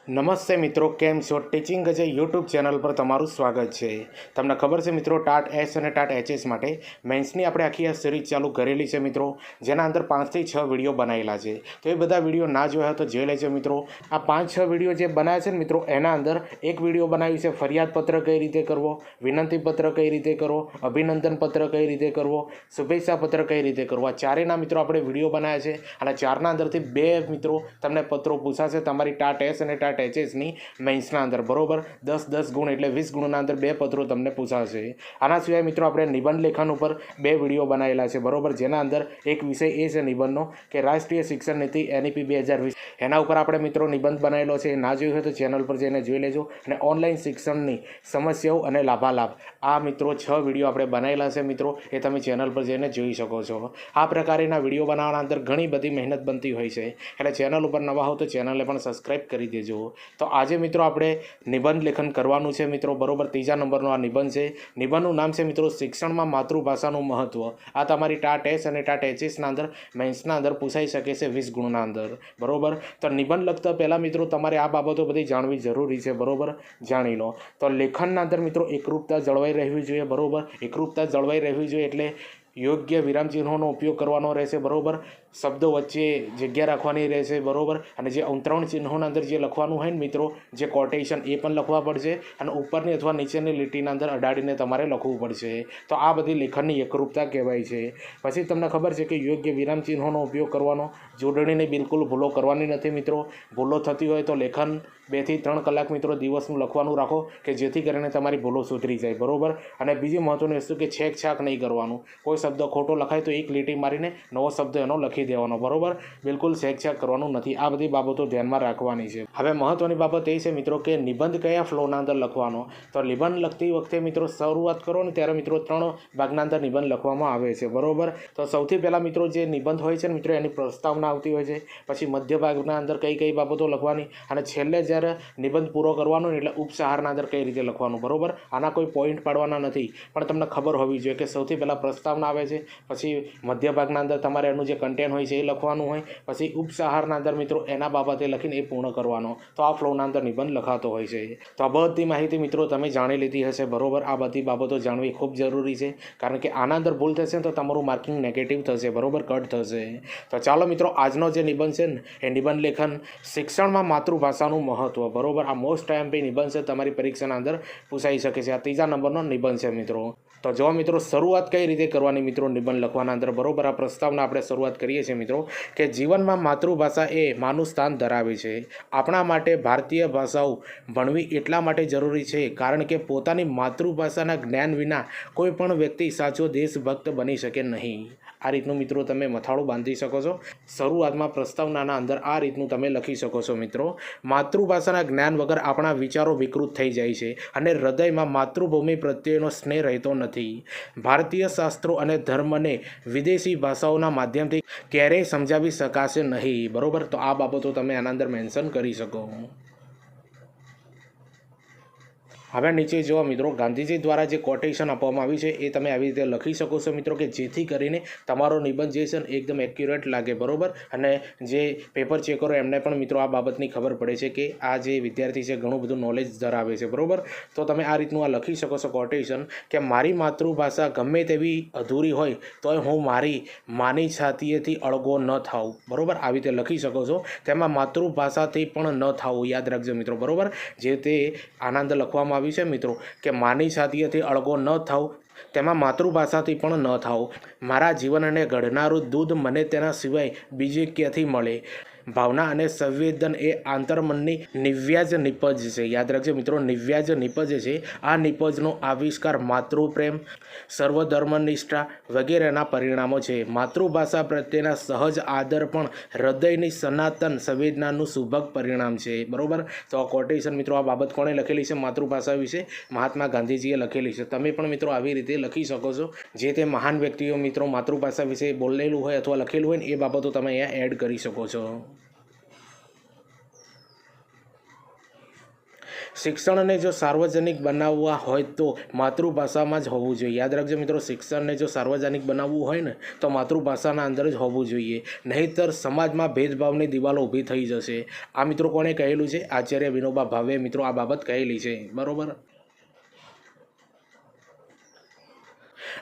નમસ્તે મિત્રો, કેમ છો? ટીચિંગ અજય યુટ્યુબ ચેનલ પર તમારું સ્વાગત છે। તમને ખબર છે મિત્રો, ટાટ એસ અને ટાટ એચએસ માટે મેન્સની આપણે આખી આ સિરીઝ ચાલુ કરેલી છે મિત્રો, જેના અંદર 5 થી 6 વિડીયો બનાવેલા છે। તો એ બધા વિડીયો ના જોયા તો જોઈ લેજો મિત્રો। આ 5-6 વિડીયો જે બનાવ્યા છે ને મિત્રો, એના અંદર એક વિડીયો બનાવ્યું છે ફરિયાદ પત્ર કઈ રીતે કરવો, વિનંતી પત્ર કઈ રીતે કરવો, અભિનંદન પત્ર કઈ રીતે કરવો, શુભેચ્છા પત્ર કઈ રીતે કરવો। આ ચારેયના મિત્રો આપણે વિડીયો બનાવ્યા છે અને ચારના અંદરથી 2 મિત્રો તમને પત્રો પૂછાશે તમારી ટાટ એસ અને ટાટ એચએસની મેન્સના અંદર, બરોબર। 10-10 ગુણ એટલે 20 ગુણના અંદર 2 પત્રો તમને પૂછાશે। આના સિવાય મિત્રો આપણે નિબંધ લેખન ઉપર 2 વિડીયો બનાવેલા છે, બરોબર, જેના અંદર એક વિષય એ છે નિબંધનો કે રાષ્ટ્રીય શિક્ષણ નીતિ NEP 2020, એના ઉપર આપણે મિત્રો નિબંધ બનાવેલો છે। ના જોયું હોય તો ચેનલ પર જઈને જોઈ લેજો। અને ઓનલાઈન શિક્ષણની સમસ્યાઓ અને લાભાલાભ, આ મિત્રો 6 વિડીયો આપણે બનાવેલા છે મિત્રો, એ તમે ચેનલ પર જઈને જોઈ શકો છો। આ પ્રકારના વિડીયો બનાવવાના અંદર ઘણી બધી મહેનત બનતી હોય છે, એટલે ચેનલ ઉપર નવા હો તો ચેનલને પણ સબસ્ક્રાઈબ કરી દેજો। તો આજે મિત્રો આપણે નિબંધ લેખન કરવાનું છે મિત્રો, બરોબર। 3જા નંબરનો આ નિબંધ છે। નિબંધનું નામ છે મિત્રો શિક્ષણમાં માતૃભાષાનું મહત્વ। આ તમારી ટાટ એસ અને ટાટ એચએસના અંદર મેન્સના અંદર પૂછાઈ શકે છે 20 ગુણના અંદર, બરોબર। તો નિબંધ લખતા પહેલાં મિત્રો તમારે આ બાબતો બધી જાણવી જરૂરી છે, બરોબર, જાણી લો। તો લેખનના અંદર મિત્રો એકરૂપતા જળવાઈ રહેવી જોઈએ, બરોબર। એકરૂપતા જળવાઈ રહેવી જોઈએ એટલે યોગ્ય વિરામચિહ્નોનો ઉપયોગ કરવાનો રહેશે, બરોબર। શબ્દો વચ્ચે જગ્યા રાખવાની રહેશે, બરોબર। અને જે અંતરણ ચિહ્નોના અંદર જે લખવાનું હોય ને મિત્રો, જે કોટેશન, એ પણ લખવા પડશે અને ઉપરની અથવા નીચેની લીટીના અંદર અડાડીને તમારે લખવું પડશે। તો આ બધી લેખનની એકરૂપતા કહેવાય છે। પછી તમને ખબર છે કે યોગ્ય વિરામચિહ્નોનો ઉપયોગ કરવાનો, જોડણીની બિલકુલ ભૂલો કરવાની નથી મિત્રો। ભૂલો થતી હોય તો લેખન 2 થી 3 કલાક મિત્રો દિવસનું લખવાનું રાખો કે જેથી કરીને તમારી ભૂલો સુધરી જાય, બરોબર। અને બીજી મહત્વની વસ્તુ કે છેકછાક નહીં કરવાનું। કોઈ શબ્દ ખોટો લખાય તો એક લીટી મારીને નવો શબ્દ એનો લખી દેવાનો, બરોબર। બિલકુલ છેકછાક કરવાનું નથી। આ બધી બાબતો ધ્યાનમાં રાખવાની છે। હવે મહત્વની બાબત એ છે મિત્રો કે નિબંધ કયા ફ્લોના અંદર લખવાનો। તો નિબંધ લખતી વખતે મિત્રો શરૂઆત કરો ને ત્યારે મિત્રો 3 ભાગના અંદર નિબંધ લખવામાં આવે છે, બરોબર। તો સૌથી પહેલાં મિત્રો જે નિબંધ હોય છે ને મિત્રો, એની પ્રસ્તાવના આવતી હોય છે, પછી મધ્ય ભાગના અંદર કઈ કઈ બાબતો લખવાની, અને છેલ્લે જ્યારે નિબંધ પૂરો કરવાનો ને એટલે ઉપસહારના અંદર કઈ રીતે લખવાનું, બરોબર। આના કોઈ પોઈન્ટ પાડવાના નથી, પણ તમને ખબર હોવી જોઈએ કે સૌથી પહેલાં પ્રસ્તાવના આવે છે, પછી મધ્ય ભાગના અંદર તમારે એનું જે કન્ટેન્ટ હોય છે એ લખવાનું હોય, પછી ઉપસહારના અંદર મિત્રો એના બાબતે લખીને એ પૂર્ણ કરવાનો। તો આ ફ્લોના અંદર નિબંધ લખાતો હોય છે। તો આ બધી માહિતી મિત્રો તમે જાણી લીધી હશે, બરોબર। આ બધી બાબતો જાણવી ખૂબ જરૂરી છે, કારણ કે આના અંદર ભૂલ થશે તો તમારું માર્કિંગ નેગેટિવ થશે, બરોબર, કટ થશે। તો ચાલો મિત્રો, આજનો જે નિબંધ છે ને એ નિબંધ લેખન શિક્ષણમાં માતૃભાષાનું મહત્વ, બરોબર। આ મોસ્ટ ટાઈમ નિબંધ છે, તમારી પરીક્ષાના અંદર પૂછાઈ શકે છે। આ 3જા નંબરનો નિબંધ છે મિત્રો। તો જો મિત્રો શરૂઆત કઈ રીતે કરવાની મિત્રો નિબંધ લખવાના અંદર, બરોબર। આ પ્રસ્તાવના આપણે શરૂઆત કરીએ છીએ મિત્રો કે જીવનમાં માતૃભાષા એ માનું સ્થાન ધરાવે છે। આપણા માટે ભારતીય ભાષાઓ ભણવી એટલા માટે જરૂરી છે કારણ કે પોતાની માતૃભાષાના જ્ઞાન વિના કોઈ પણ વ્યક્તિ સાચો દેશભક્ત બની શકે નહીં। આ રીતનું મિત્રો તમે મથાળું બાંધી શકો છો। શરૂઆતમાં પ્રસ્તાવનાના અંદર આ રીતનું તમે લખી શકો છો મિત્રો। માતૃભાષાના જ્ઞાન વગર આપણા વિચારો વિકૃત થઈ જાય છે અને હૃદયમાં માતૃભૂમિ પ્રત્યેનો સ્નેહ રહેતો નથી। ભારતીય શાસ્ત્રો અને ધર્મને વિદેશી ભાષાઓના માધ્યમથી ક્યારેય સમજાવી શકાશે નહીં, બરોબર। તો આ બાબતો તમે આના અંદર મેન્શન કરી શકો। હવે નીચે જુઓ મિત્રો, ગાંધીજી દ્વારા જે કોટેશન આપવામાં આવી છે એ તમે આવી રીતે લખી શકો છો મિત્રો, કે જેથી કરીને તમારો નિબંધ જે છે ને એકદમ એક્યુરેટ લાગે, બરોબર। અને જે પેપર ચેકરો એમને પણ મિત્રો આ બાબતની ખબર પડે છે કે આ જે વિદ્યાર્થી છે ઘણું બધું નોલેજ ધરાવે છે, બરોબર। તો તમે આ રીતનું આ લખી શકો છો કોટેશન, કે મારી માતૃભાષા ગમે તેવી અધૂરી હોય તોય હું મારી માની છાતીએથી અળગો ન થાઉં, બરોબર। આવી રીતે લખી શકો છો। તેમાં માતૃભાષાથી પણ ન થાવું, યાદ રાખજો મિત્રો, બરોબર। જે તે આનંદ લખવામાં આવી છે મિત્રો કે માની છાતીએથી અળગો ન થાવ, તેમાં માતૃભાષાથી પણ ન થાવ। મારા જીવનને ઘડનારું દૂધ મને તેના સિવાય બીજે ક્યાંથી મળે। ભાવના અને સંવેદન એ આંતરમનની નિવ્યાજ નિપજ છે, યાદ રાખજો મિત્રો, નિવ્યાજ નિપજ છે। આ નિપજનો આવિષ્કાર માતૃપ્રેમ, સર્વધર્મનિષ્ઠા વગેરેના પરિણામો છે। માતૃભાષા પ્રત્યેના સહજ આદર પણ હૃદયની સનાતન સંવેદનાનું સુભગ પરિણામ છે, બરોબર। તો આ કોટેશન મિત્રો, આ બાબત કોણે લખેલી છે માતૃભાષા વિશે? મહાત્મા ગાંધીજીએ લખેલી છે। તમે પણ મિત્રો આવી રીતે લખી શકો છો। જે તે મહાન વ્યક્તિઓ મિત્રો માતૃભાષા વિશે બોલેલું હોય અથવા લખેલું હોય ને એ બાબતો તમે અહીંયા એડ કરી શકો છો। શિક્ષણને જો સાર્વજનિક બનાવવા હોય તો માતૃભાષામાં જ હોવું જોઈએ. યાદ રાખજો મિત્રો, શિક્ષણને જો સાર્વજનિક બનાવવું હોય ને તો માતૃભાષાના અંદર જ હોવું જોઈએ, નહીંતર સમાજમાં ભેદભાવની દિવાલો ઊભી થઈ જશે. આ મિત્રો કોણે કહેલું છે? આચાર્ય વિનોબા ભાવે મિત્રો આ બાબત કહેલી છે. બરોબર.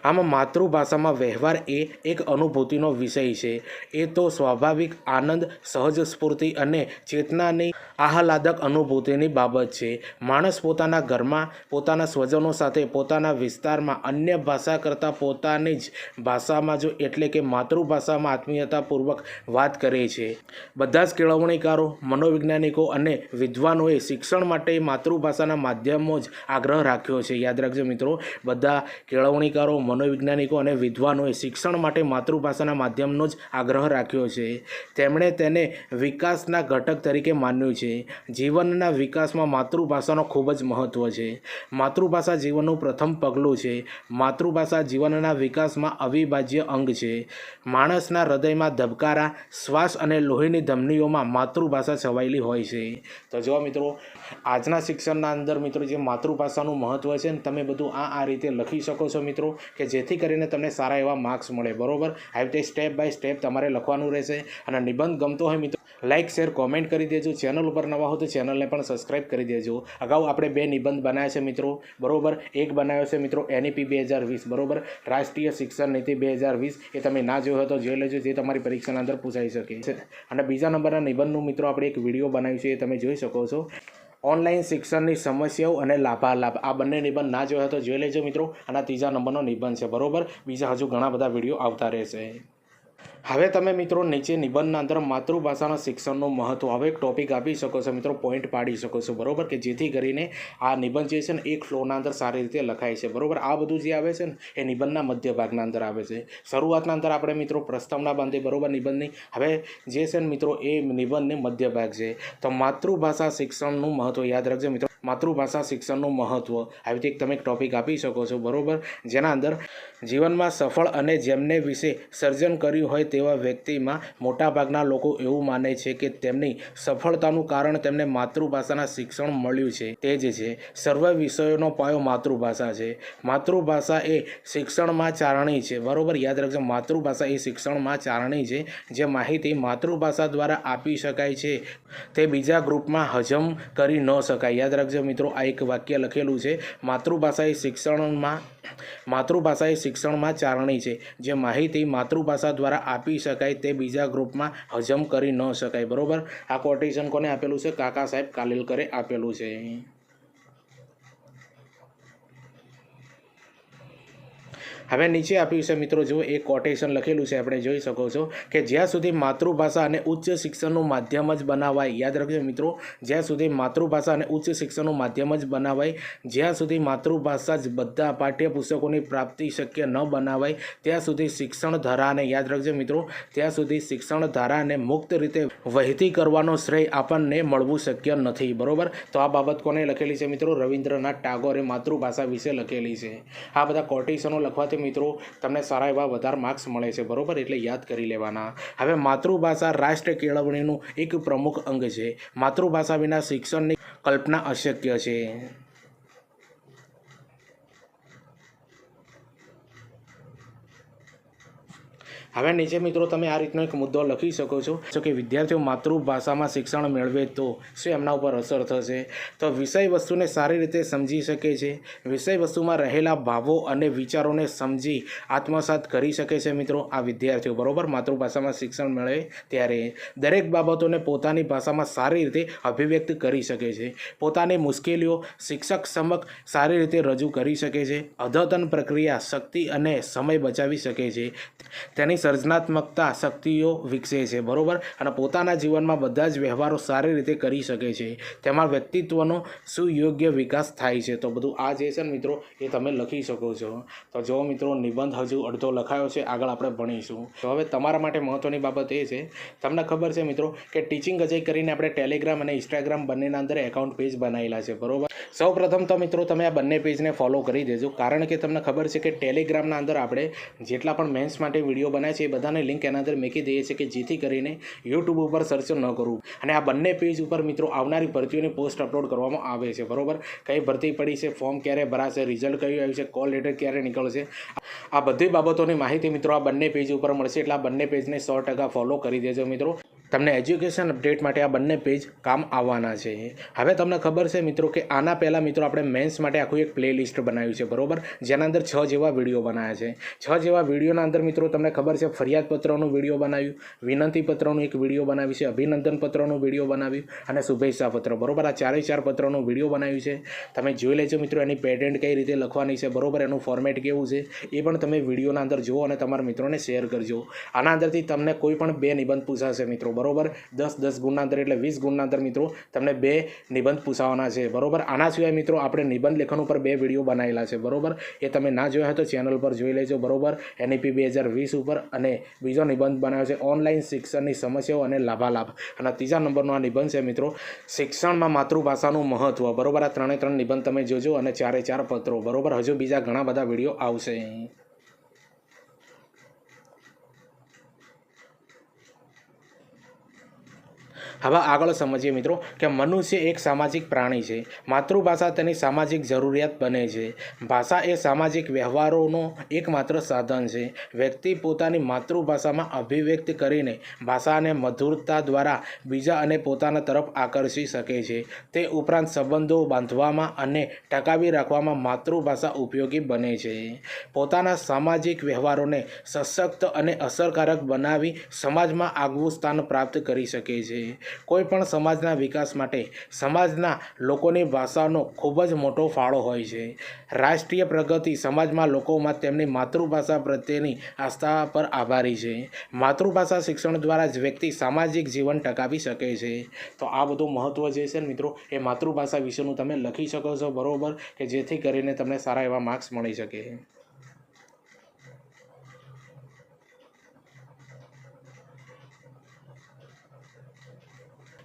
આમાં માતૃભાષામાં વ્યવહાર એ એક અનુભૂતિનો વિષય છે. એ તો સ્વાભાવિક આનંદ, સહજ સ્ફૂર્તિ અને ચેતનાની આહલાદક અનુભૂતિની બાબત છે. માણસ પોતાના ઘરમાં, પોતાના સ્વજનો સાથે, પોતાના વિસ્તારમાં અન્ય ભાષા કરતાં પોતાની જ ભાષામાં જો એટલે કે માતૃભાષામાં આત્મીયતાપૂર્વક વાત કરે છે. બધા જ કેળવણીકારો, મનોવૈજ્ઞાનિકો અને વિદ્વાનોએ શિક્ષણ માટે માતૃભાષાના માધ્યમો જ આગ્રહ રાખ્યો છે. યાદ રાખજો મિત્રો, બધા કેળવણીકારો, મનોવૈજ્ઞાનિકો અને વિદ્વાનોએ શિક્ષણ માટે માતૃભાષાના માધ્યમનો જ આગ્રહ રાખ્યો છે. તેમણે તેને વિકાસના ઘટક તરીકે માન્યું છે. જીવનના વિકાસમાં માતૃભાષાનો ખૂબ જ મહત્ત્વ છે. માતૃભાષા જીવનનું પ્રથમ પગલું છે. માતૃભાષા જીવનના વિકાસમાં અવિભાજ્ય અંગ છે. માણસના હૃદયમાં ધબકારા, શ્વાસ અને લોહીની ધમનીઓમાં માતૃભાષા છવાયેલી હોય છે. તો જો મિત્રો, આજના શિક્ષણના અંદર મિત્રો જે માતૃભાષાનું મહત્ત્વ છે ને તમે બધું આ રીતે લખી શકો છો મિત્રો, કે જેથી કરીને તમને સારા એવા માર્ક્સ મળે. બરોબર. આવી રીતે સ્ટેપ બાય સ્ટેપ તમારે લખવાનું રહેશે. અને નિબંધ ગમતો હોય મિત્રો લાઇક, શેર, કોમેન્ટ કરી દેજો. ચેનલ ઉપર નવા હો તો ચેનલને પણ સબસ્ક્રાઈબ કરી દેજો. અગાઉ આપણે 2 નિબંધ બનાવ્યા છે મિત્રો. બરોબર. એક બનાવ્યો છે મિત્રો NEP 2020. બરોબર, રાષ્ટ્રીય શિક્ષણ નીતિ 2020. એ તમે ના જોયો તો જોઈ લેજો, જે તમારી પરીક્ષાના અંદર પૂછાઈ શકે છે. અને બીજા નંબરના નિબંધનું મિત્રો આપણે એક વિડીયો બનાવ્યું છે, એ તમે જોઈ શકો છો. ઓનલાઈન શિક્ષણની સમસ્યાઓ અને લાભાલાભ. આ બંને નિબંધ ના જોયા તો જોઈ લેજો મિત્રો. અને 3જા નંબરનો નિબંધ છે. બરોબર. બીજા હજુ ઘણા બધા વિડીયો આવતા રહેશે. હવે તમે મિત્રો નીચે નિબંધના અંદર માતૃભાષાના શિક્ષણનું મહત્ત્વ હવે એક ટોપિક આપી શકો છો મિત્રો, પોઈન્ટ પાડી શકો છો. બરોબર, કે જેથી કરીને આ નિબંધ જે છે ને એક ફ્લોના અંદર સારી રીતે લખાય છે. બરોબર. આ બધું જે આવે છે ને એ નિબંધના મધ્ય ભાગના અંદર આવે છે. શરૂઆતના અંદર આપણે મિત્રો પ્રસ્તાવના બાંધી. બરોબર, નિબંધની. હવે જે છે ને મિત્રો એ નિબંધને મધ્ય ભાગ છે. તો માતૃભાષા શિક્ષણનું મહત્ત્વ યાદ રાખજો મિત્રો. માતૃભાષા શિક્ષણનું મહત્ત્વ આવી રીતે તમે એક ટોપિક આપી શકો છો. બરોબર, જેના અંદર જીવનમાં સફળ અને જેમને વિશે સર્જન કર્યું હોય તેવા વ્યક્તિમાં મોટાભાગના લોકો એવું માને છે કે તેમની સફળતાનું કારણ તેમને માતૃભાષાના શિક્ષણ મળ્યું છે. તે જ છે સર્વ વિષયોનો પાયો માતૃભાષા છે. માતૃભાષા એ શિક્ષણમાં ચારણી છે. બરોબર. યાદ રાખજો, માતૃભાષા એ શિક્ષણમાં ચારણી છે. જે માહિતી માતૃભાષા દ્વારા આપી શકાય છે તે બીજા ગ્રુપમાં હજમ કરી ન શકાય. યાદ રાખજો મિત્રો, આ એક વાક્ય લખેલું છે. માતૃભાષા એ શિક્ષણમાં ચારણી છે. જે માહિતી માતૃભાષા દ્વારા આપી શકાય તે બીજા ગ્રુપમાં હજમ કરી ન શકાય. બરોબર. આ કોટેશન કોને આપેલું છે? કાકા સાહેબ કાલેલકરે આપેલું છે. હવે નીચે આપ્યું છે મિત્રો, જો એક કોટેશન લખેલું છે, આપણે જોઈ શકો છો કે જ્યાં સુધી માતૃભાષા અને ઉચ્ચ શિક્ષણનું માધ્યમ જ બનાવાય. યાદ રાખજો મિત્રો, જ્યાં સુધી માતૃભાષા અને ઉચ્ચ શિક્ષણનું માધ્યમ જ બનાવાય, જ્યાં સુધી માતૃભાષા જ બધા પાઠ્યપુસ્તકોની પ્રાપ્તિ શક્ય ન બનાવાય, ત્યાં સુધી શિક્ષણ ધારાને યાદ રાખજો મિત્રો, ત્યાં સુધી શિક્ષણ ધારાને મુક્ત રીતે વહેતી કરવાનો શ્રેય આપણને મળવું શક્ય નથી. બરોબર. તો આ બાબત કોને લખેલી છે મિત્રો? રવિન્દ્રનાથ ટાગોરે માતૃભાષા વિશે લખેલી છે. આ બધા કોટેશનો લખવાથી મિત્રો તમને સારા એવા વધારે માર્ક્સ મળે છે. બરોબર, એટલે યાદ કરી લેવાના. હવે માતૃભાષા રાષ્ટ્ર કેળવણીનું એક પ્રમુખ અંગ છે. માતૃભાષા વિના શિક્ષણની કલ્પના અશક્ય છે. હવે નીચે મિત્રો તમે આ રીતનો એક મુદ્દો લખી શકો છો કે વિદ્યાર્થીઓ માતૃભાષામાં શિક્ષણ મેળવે તો શું એમના ઉપર અસર થશે? તો વિષય વસ્તુને સારી રીતે સમજી શકે છે, વિષય વસ્તુમાં રહેલા ભાવો અને વિચારોને સમજી આત્મસાત કરી શકે છે મિત્રો આ વિદ્યાર્થીઓ. બરોબર. માતૃભાષામાં શિક્ષણ મેળવે ત્યારે દરેક બાબતોને પોતાની ભાષામાં સારી રીતે અભિવ્યક્ત કરી શકે છે. પોતાની મુશ્કેલીઓ શિક્ષક સમક્ષ સારી રીતે રજૂ કરી શકે છે. અદ્યતન પ્રક્રિયા શક્તિ અને સમય બચાવી શકે છે. તેની સર્જનાત્મકતા શક્તિઓ વિકસે છે. બરોબર. અને પોતાના જીવનમાં બધા જ વ્યવહારો સારી રીતે કરી શકે છે. તેમાં વ્યક્તિત્વનો સુયોગ્ય વિકાસ થાય છે. તો બધું આ જે છે ને મિત્રો એ તમે લખી શકો છો. તો જો મિત્રો નિબંધ હજુ અડધો લખાયો છે, આગળ આપણે ભણીશું. તો હવે તમારા માટે મહત્ત્વની બાબત એ છે, તમને ખબર છે મિત્રો કે ટીચિંગ અજય કરીને આપણે ટેલિગ્રામ અને ઇન્સ્ટાગ્રામ બંનેના અંદર એકાઉન્ટ પેજ બનાવેલા છે. બરોબર. સૌ પ્રથમ તો મિત્રો તમે આ બંને પેજને ફોલો કરી દેજો, કારણ કે તમને ખબર છે કે ટેલિગ્રામના અંદર આપણે જેટલા પણ મેન્સ માટે વિડીયો બનાવીએ બનાવ્યા છે એ બધાની લિંક એના અંદર મૂકી દઈએ છીએ કે જેથી કરીને યુટ્યુબ ઉપર સર્ચ ન કરવું. અને આ બંને પેજ ઉપર મિત્રો આવનારી ભરતીઓની પોસ્ટ અપલોડ કરવામાં આવે છે. બરોબર, કઈ ભરતી પડી છે, ફોર્મ ક્યારે ભરાશે, રિઝલ્ટ કયું આવ્યું છે, કોલ લેટર ક્યારે નીકળશે, આ બધી બાબતોની માહિતી મિત્રો આ બંને પેજ ઉપર મળશે. એટલે આ બંને પેજને 100% ફોલો કરી દેજો મિત્રો. તમને એજ્યુકેશન અપડેટ માટે આ બંને પેજ કામ આવવાના છે. હવે તમને ખબર છે મિત્રો કે આના પહેલાં મિત્રો આપણે મેન્સ માટે આખું એક પ્લે લિસ્ટ બનાવ્યું છે. બરોબર, જેના અંદર 6 જેવા વિડીયો બનાવ્યા છે. 6 જેવા વિડીયોના અંદર મિત્રો તમને ખબર છે ફરિયાદ પત્રનું વિડીયો બનાવ્યું, વિનંતી પત્રનું એક વિડીયો બનાવ્યું છે, અભિનંદન પત્રનું વિડીયો બનાવ્યું અને શુભેચ્છા પત્ર. બરોબર, આ 4 પત્રનું વિડીયો બનાવ્યું છે. તમે જોઈ લેજો મિત્રો એની પેટન્ટ કઈ રીતે લખવાની છે. બરોબર, એનું ફોર્મેટ કેવું છે એ પણ તમે વિડીયોના અંદર જુઓ અને તમારા મિત્રોને શેર કરજો. આના અંદરથી તમને કોઈ પણ 2 નિબંધ પૂછાશે મિત્રો. બરોબર, 10 ગુણના અંદર એટલે 20 ગુણના અંદર મિત્રો તમને 2 નિબંધ પૂછાવાના છે. બરોબર, આના સિવાય મિત્રો આપણે નિબંધ લેખન ઉપર 2 વિડીયો બનાવેલા છે. બરોબર, એ તમે ના જોયા હોય તો ચેનલ પર જોઈ લેજો. બરોબર, NEP 2020 ઉપર. અને બીજો નિબંધ બનાવ્યો છે ઓનલાઈન શિક્ષણની સમસ્યાઓ અને લાભાલાભ. અને 3જા નંબરનો આ નિબંધ છે મિત્રો શિક્ષણમાં માતૃભાષાનું મહત્વ. બરોબર, આ 3 નિબંધ તમે જોજો અને 4 પત્રો. બરોબર, હજુ બીજા ઘણા બધા વિડીયો આવશે. હવે આગળ સમજીએ મિત્રો કે મનુષ્ય એક સામાજિક પ્રાણી છે. માતૃભાષા તેની સામાજિક જરૂરિયાત બને છે. ભાષા એ સામાજિક વ્યવહારોનો એકમાત્ર સાધન છે. વ્યક્તિ પોતાની માતૃભાષામાં અભિવ્યક્ત કરીને ભાષાને મધુરતા દ્વારા બીજા અને પોતાના તરફ આકર્ષી શકે છે. તે ઉપરાંત સંબંધો બાંધવામાં અને ટકાવી રાખવામાં માતૃભાષા ઉપયોગી બને છે. પોતાના સામાજિક વ્યવહારોને સશક્ત અને અસરકારક બનાવી સમાજમાં આગવું સ્થાન પ્રાપ્ત કરી શકે છે. કોઈપણ સમાજના વિકાસ માટે સમાજના લોકોની ભાષાનો ખૂબ જ મોટો ફાળો હોય છે. રાષ્ટ્રીય પ્રગતિ સમાજમાં લોકોમાં તેમની માતૃભાષા પ્રત્યેની આસ્થા પર આભારી છે. માતૃભાષા શિક્ષણ દ્વારા જ વ્યક્તિ સામાજિક જીવન ટકાવી શકે છે. તો આ બધું મહત્ત્વ જે છે ને મિત્રો એ માતૃભાષા વિશેનું તમે લખી શકો છો. બરાબર, કે જેથી કરીને તમને સારા એવા માર્ક્સ મળી શકે.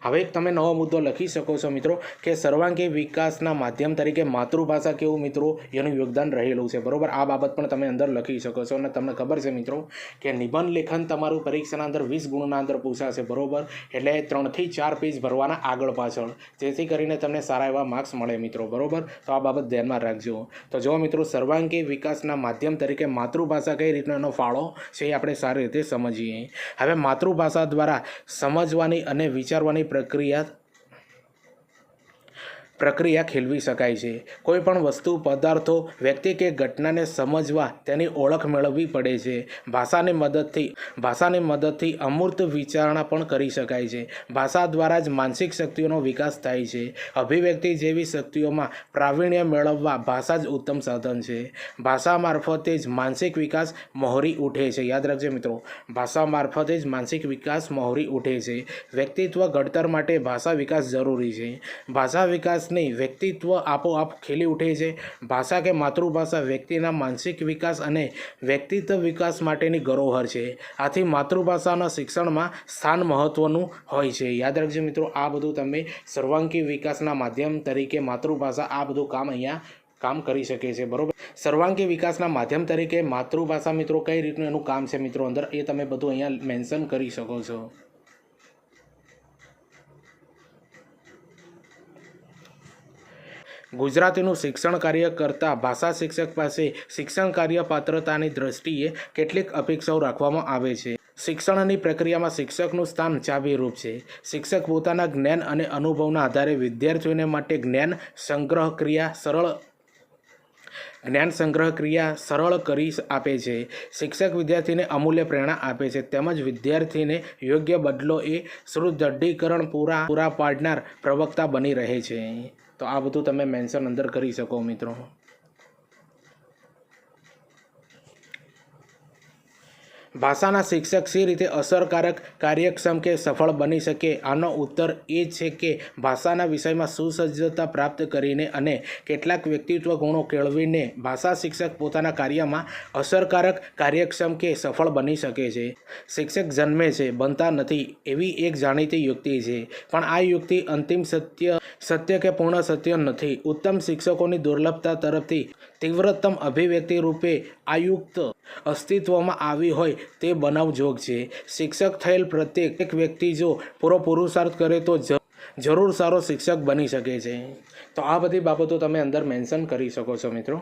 હવે એક તમે નવો મુદ્દો લખી શકો છો મિત્રો કે સર્વાંગી વિકાસના માધ્યમ તરીકે માતૃભાષા કેવું મિત્રો એનું યોગદાન રહેલું છે. બરાબર, આ બાબત પણ તમે અંદર લખી શકો છો. અને તમને ખબર છે મિત્રો કે નિબંધ લેખન તમારું પરીક્ષાના અંદર 20 ગુણના અંદર પૂછાશે. બરાબર, એટલે 3 થી 4 પેજ ભરવાના આગળ પાછળ, જેથી કરીને તમને સારા એવા માર્ક્સ મળે મિત્રો. બરાબર, તો આ બાબત ધ્યાનમાં રાખજો. તો જો મિત્રો સર્વાંગી વિકાસના માધ્યમ તરીકે માતૃભાષા કઈ રીતનો એનો ફાળો છે એ આપણે સારી રીતે સમજીએ. હવે માતૃભાષા દ્વારા સમજવાની અને વિચારવાની પ્રક્રિયા ખીલવી શકાય છે. કોઈ પણ વસ્તુ, પદાર્થો, વ્યક્તિ કે ઘટનાને સમજવા તેની ઓળખ મેળવવી પડે છે. ભાષાની મદદથી અમૂર્ત વિચારણા પણ કરી શકાય છે. ભાષા દ્વારા જ માનસિક શક્તિઓનો વિકાસ થાય છે. અભિવ્યક્તિ જેવી શક્તિઓમાં પ્રાવીણ્ય મેળવવા ભાષા જ ઉત્તમ સાધન છે. ભાષા મારફતે જ માનસિક વિકાસ મહોરી ઉઠે છે. યાદ રાખજો મિત્રો, ભાષા મારફતે જ માનસિક વિકાસ મહોરી ઉઠે છે. વ્યક્તિત્વ ઘડતર માટે ભાષા વિકાસ જરૂરી છે. ભાષા વિકાસ નહીં, વ્યક્તિત્વ આપોઆપ ખીલી ઉઠે છે. ભાષા કે માતૃભાષા વ્યક્તિના માનસિક વિકાસ અને વ્યક્તિત્વ વિકાસ માટેની ધરોહર છે. આથી માતૃભાષાના શિક્ષણમાં સ્થાન મહત્વનું હોય છે. યાદ રાખજો મિત્રો, આ બધું તમે સર્વાંગી વિકાસના માધ્યમ તરીકે માતૃભાષા આ બધું કામ કરી શકે છે. બરોબર, સર્વાંગી વિકાસના માધ્યમ તરીકે માતૃભાષા મિત્રો કઈ રીતનું એનું કામ છે મિત્રો અંદર એ તમે બધું અહીંયા મેન્શન કરી શકો છો. ગુજરાતીનું શિક્ષણ કાર્ય કરતા ભાષા શિક્ષક પાસે શિક્ષણ કાર્ય પાત્રતાની દ્રષ્ટિએ કેટલીક અપેક્ષાઓ રાખવામાં આવે છે. શિક્ષણની પ્રક્રિયામાં શિક્ષકનું સ્થાન ચાવીરૂપ છે. શિક્ષક પોતાના જ્ઞાન અને અનુભવના આધારે વિદ્યાર્થીઓને માટે જ્ઞાન સંગ્રહ ક્રિયા સરળ કરી આપે છે. શિક્ષક વિદ્યાર્થીને અમૂલ્ય પ્રેરણા આપે છે તેમજ વિદ્યાર્થીને યોગ્ય બદલો એ સુદૃઢીકરણ પૂરા પાડનાર પ્રવક્તા બની રહે છે. તો આ બધું તમે મેન્શન અંદર કરી શકો મિત્રો. ભાષાના શિક્ષક સી રીતે અસરકારક, કાર્યક્ષમ કે સફળ બની શકે? આનો ઉત્તર એ છે કે ભાષાના વિષયમાં સુસજ્જતા પ્રાપ્ત કરીને અને કેટલાક વ્યક્તિત્વ ગુણો કેળવીને ભાષા શિક્ષક પોતાના કાર્યમાં અસરકારક, કાર્યક્ષમ કે સફળ બની શકે છે. શિક્ષક જન્મે છે, બનતા નથી એવી એક જાણીતી યુક્તિ છે, પણ આ યુક્તિ અંતિમ સત્ય કે પૂર્ણ સત્ય નથી. ઉત્તમ શિક્ષકોની દુર્લભતા તરફથી તીવ્રતમ અભિવ્યક્તિ રૂપે આયુક્ત અસ્તિત્વમાં આવી હોય તે બનાવજોગ છે. શિક્ષક થયેલ પ્રત્યેક વ્યક્તિ જો પૂરો પુરુષાર્થ કરે તો જરૂર સારો શિક્ષક બની શકે છે. તો આ બધી બાબતો તમે અંદર મેન્શન કરી શકો છો મિત્રો.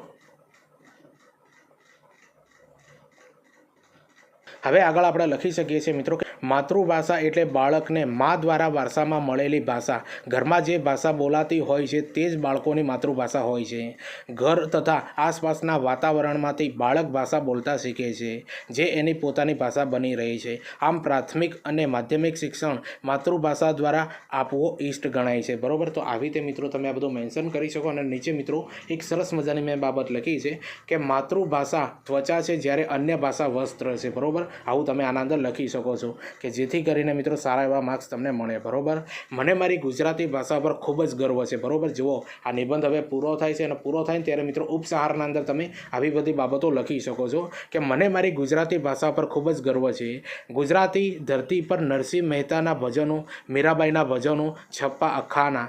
હવે આગળ આપણે લખી શકીએ છીએ મિત્રો કે માતૃભાષા એટલે બાળકને મા દ્વારા વારસામાં મળેલી ભાષા. ઘરમાં જે ભાષા બોલાતી હોય છે તે જ બાળકોની માતૃભાષા હોય છે. ઘર તથા આસપાસના વાતાવરણમાંથી બાળક ભાષા બોલતા શીખે છે, જે એની પોતાની ભાષા બની રહી છે. આમ પ્રાથમિક અને માધ્યમિક શિક્ષણ માતૃભાષા દ્વારા આપવો ઈષ્ટ ગણાય છે. બરાબર, તો આવી રીતે મિત્રો તમે આ બધું મેન્શન કરી શકો. અને નીચે મિત્રો એક સરસ મજાની મેં બાબત લખી છે કે માતૃભાષા ત્વચા છે, જ્યારે અન્ય ભાષા વસ્ત્ર છે. બરાબર, આવું તમે આના અંદર લખી શકો છો કે જેથી કરીને મિત્રો સારા એવા માર્ક્સ તમને મળે. બરાબર, મને મારી ગુજરાતી ભાષા પર ખૂબ જ ગર્વ છે. બરાબર, જુઓ આ નિબંધ હવે પૂરો થાય છે અને પૂરો થાય ને ત્યારે મિત્રો ઉપસહારના અંદર તમે આવી બધી બાબતો લખી શકો છો કે મને મારી ગુજરાતી ભાષા પર ખૂબ જ ગર્વ છે. ગુજરાતી ધરતી પર નરસિંહ મહેતાના ભજનો, મીરાબાઈના ભજનો, છપ્પા અખાના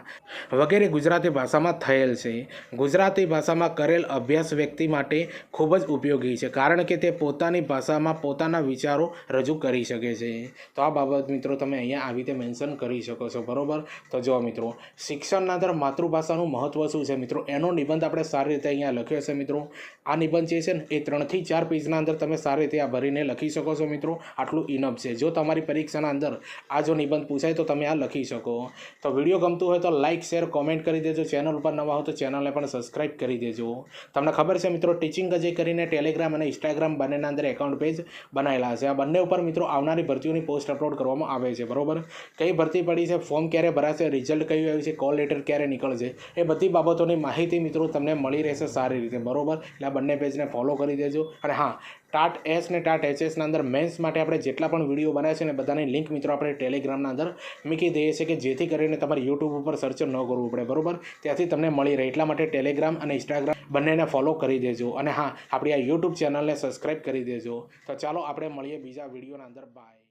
વગેરે ગુજરાતી ભાષામાં થયેલ છે. ગુજરાતી ભાષામાં કરેલ અભ્યાસ વ્યક્તિ માટે ખૂબ જ ઉપયોગી છે, કારણ કે તે પોતાની ભાષામાં પોતાના વિચારો રજૂ કરી શકે છે. તો આ બાબત મિત્રો તમે અહીંયા આવી રીતે મેન્શન કરી શકો છો. બરાબર, તો જો મિત્રો શિક્ષણના અંદર માતૃભાષાનું મહત્ત્વ શું છે મિત્રો, એનો નિબંધ આપણે સારી રીતે અહીંયા લખ્યો છે મિત્રો. આ નિબંધ જે છે ને એ 3 થી 4 પેજના અંદર તમે સારી રીતે આ ભરીને લખી શકો છો મિત્રો. આટલું ઇનફ છે. જો તમારી પરીક્ષાના અંદર આ જો નિબંધ પૂછાય તો તમે આ લખી શકો. તો વિડીયો ગમતું હોય તો લાઇક, શેર, કોમેન્ટ કરી દેજો. ચેનલ ઉપર નવા હો તો ચેનલને પણ સબસ્ક્રાઈબ કરી દેજો. તમને ખબર છે મિત્રો ટીચિંગ અજય કરીને ટેલિગ્રામ અને ઇન્સ્ટાગ્રામ બંનેના અંદર એકાઉન્ટ પેજ બનાવેલા છે. આ બંને ઉપર મિત્રો આવનારી ભરતીઓની પોસ્ટ અપલોડ કરવામાં આવે છે. બરાબર, કઈ ભરતી પડી છે, ફોર્મ ક્યારે ભરાશે, રિઝલ્ટ કયું આવ્યું છે, કોલ લેટર ક્યારે નીકળશે, એ બધી બાબતોની માહિતી મિત્રો તમને મળી રહેશે સારી રીતે. બરાબર, એટલે આ બંને પેજને ફોલો કરી દેજો. અને હા, ટાટ એસ ને ટાટ એચએસના અંદર મેન્સ માટે આપણે જેટલા પણ વિડીયો બનાવ્યા છે ને બધાની લિંક મિત્રો આપણે ટેલિગ્રામના અંદર મૂકી દઈએ છીએ કે જેથી કરીને તમારે યુટ્યુબ ઉપર સર્ચ ન કરવું પડે. બરાબર, ત્યાંથી તમને મળી રહે. એટલા માટે ટેલિગ્રામ અને ઇન્સ્ટાગ્રામ બંનેને ફોલો કરી દેજો. અને હા, આપણી આ યુટ્યુબ ચેનલને સબસ્ક્રાઈબ કરી દેજો. તો ચાલો આપણે મળીએ બીજા વિડીયોના અંદર. બાય.